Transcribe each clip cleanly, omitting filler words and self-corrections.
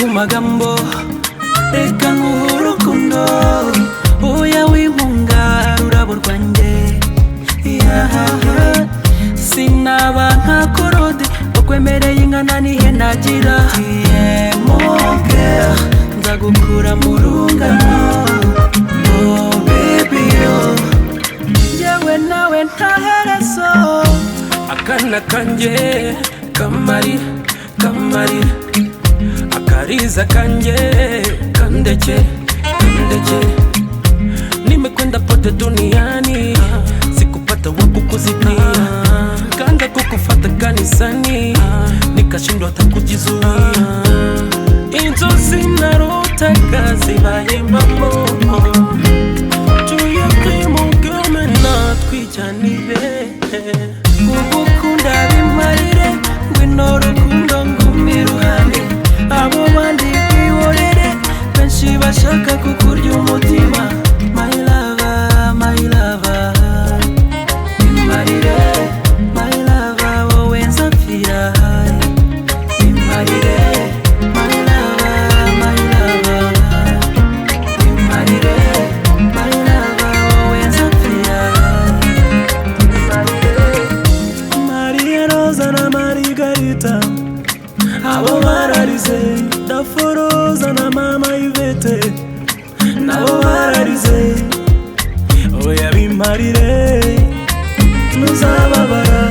magambo reka ngurukundo oya wimpunga urabo rwanjye sinaba nka korode ukwemereye ingana nihe nagira moke nzagukura mu rungano oh baby oh yewe nawe ntaherezo akana kanje kamari akariza kanje kandeke nimekwenda pote duniani sikupata wakukuzipia kanga kukufata kanisani nikashindwa hata kujizuia inzozi narotaka zibaye mambo tuyakimugame natwijanire kugukunda bimarire ngwino rukundo ngumi ruhande abo bandi biborere benshi bashaka kukurya umutima my lover bimarire my lover wowe nzapfira bimarire my lover bimarire my lover wowe nzapfira Maria Rosa na Margarita abo bararize Daforoza na mama Ivete nabo bararize oya bimarire ntuzababara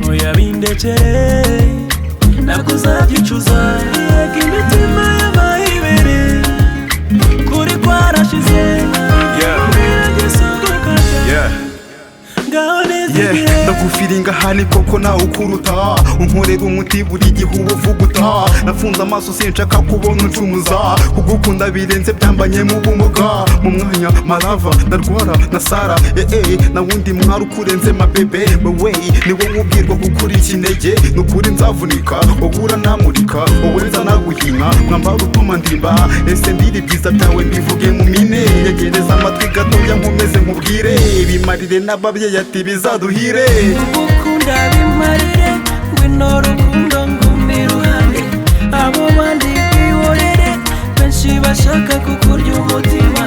oya bindekere nakuzabyicuza yega imitima y'amahibere kuri kwarashize ndagufiringa hani koko nawe ukuruta unkorera umuti buri gihe ubuvuguta nafunze amaso sinshaka kubona uncumuza kugukunda birenze byambanye mu bumuga mu mwanya marava ndarwara na Sara na wundi mwari ukurenze mabebe wewe ni wowe ubwirwa gukura ikinege nukuri nzavunika ubura namurika wowe nzanaguhima mwambara utuma ndimba ese ndiri byiza byawe mbivuge mu mine yegereza amatwi gatoya nkomeze nkubwire bimarire n'ababyeyi ati bizaduhire gukunda bimarire ngwino rukundo ngumi ruhande abo bandi biborere benshi bashaka kukurya umutima